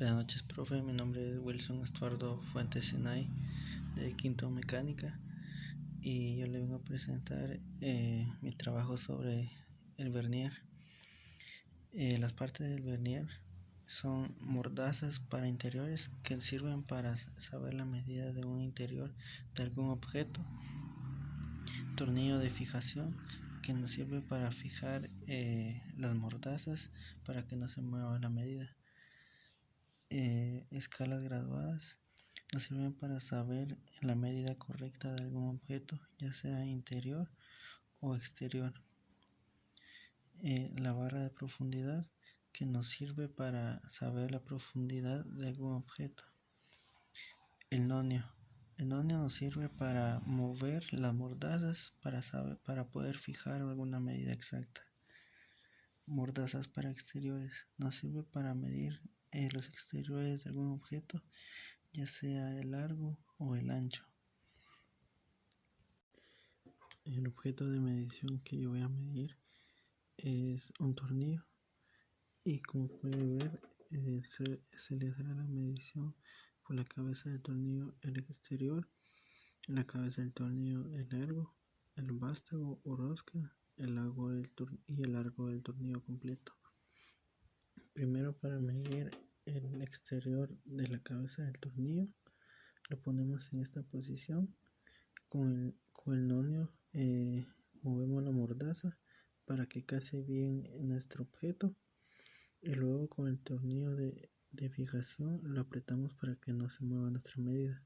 Buenas noches, profe. Mi nombre es Wilson Estuardo Fuentes Sinay, de Quinto Mecánica, y yo le vengo a presentar mi trabajo sobre el vernier. Las partes del vernier son mordazas para interiores que sirven para saber la medida de un interior de algún objeto, tornillo de fijación que nos sirve para fijar las mordazas para que no se mueva la medida. Escalas graduadas nos sirven para saber la medida correcta de algún objeto, ya sea interior o exterior. La barra de profundidad, que nos sirve para saber la profundidad de algún objeto. El nonio nos sirve para mover las mordazas para poder fijar alguna medida exacta. Mordazas para exteriores nos sirve para medir los exteriores de algún objeto, ya sea el largo o el ancho. El objeto de medición que yo voy a medir es un tornillo, y como puede ver se le hará la medición por la cabeza del tornillo el exterior, la cabeza del tornillo el largo, el vástago o rosca, el largo del tornillo completo. Primero, para medir el exterior de la cabeza del tornillo, lo ponemos en esta posición. Con el nonio movemos la mordaza para que case bien en nuestro objeto, y luego con el tornillo de fijación lo apretamos para que no se mueva nuestra medida.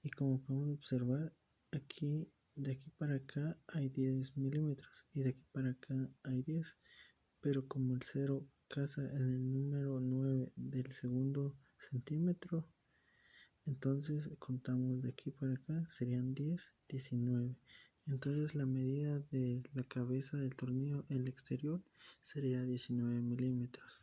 Y como podemos observar, de aquí para acá hay 10 milímetros y de aquí para acá hay 10, pero como el 0 casa en el número 9 del segundo centímetro, entonces contamos de aquí para acá, serían 10, 19. Entonces la medida de la cabeza del tornillo en el exterior sería 19 milímetros.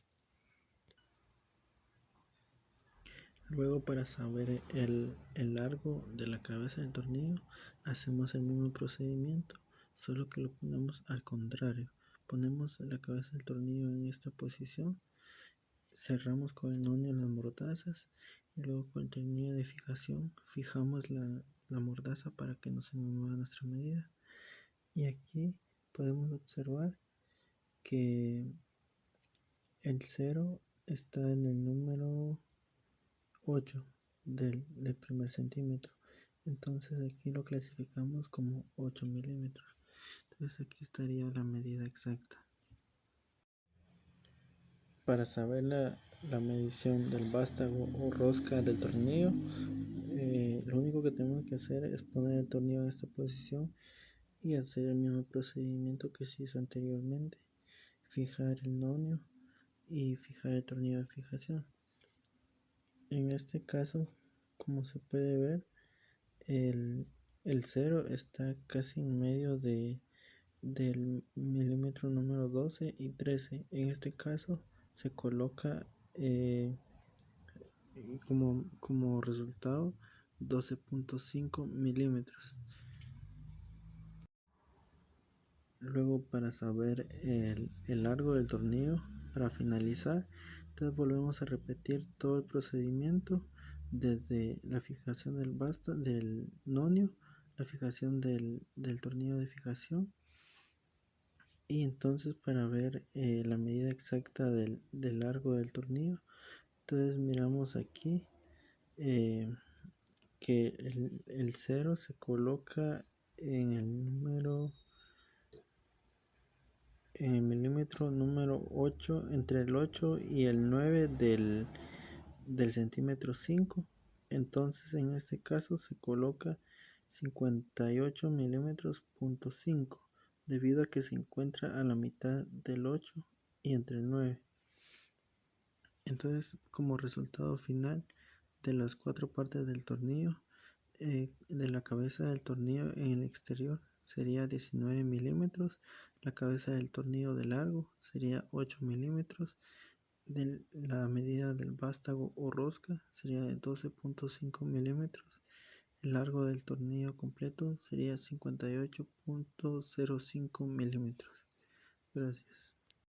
Luego, para saber el largo de la cabeza del tornillo, hacemos el mismo procedimiento, solo que lo ponemos al contrario. Ponemos la cabeza del tornillo en esta posición, cerramos con el nonio las mordazas, y luego con el tornillo de fijación fijamos la mordaza para que no se mueva nuestra medida. Y aquí podemos observar que el 0 está en el número 8 del primer centímetro, entonces aquí lo clasificamos como 8 milímetros. Entonces aquí estaría la medida exacta. Para saber la medición del vástago o rosca del tornillo, lo único que tenemos que hacer es poner el tornillo en esta posición y hacer el mismo procedimiento que se hizo anteriormente: fijar el nonio y fijar el tornillo de fijación. En este caso, como se puede ver, el 0 está casi en medio del milímetro número 12 y 13. En este caso se coloca como resultado 12.5 milímetros. Luego, para saber el largo del tornillo, para finalizar, entonces volvemos a repetir todo el procedimiento desde la fijación del nonio, la fijación del tornillo de fijación, y entonces para ver la medida exacta del largo del tornillo, entonces miramos aquí que el 0 se coloca en el milímetro número 8, entre el 8 y el 9 del centímetro 5. Entonces en este caso se coloca 58 milímetros punto 5, debido a que se encuentra a la mitad del 8 y entre el 9. Entonces, como resultado final de las 4 partes del tornillo, de la cabeza del tornillo en el exterior sería 19 milímetros, la cabeza del tornillo de largo sería 8 milímetros, la medida del vástago o rosca sería de 12.5 milímetros, el largo del tornillo completo sería 58.05 milímetros. Gracias.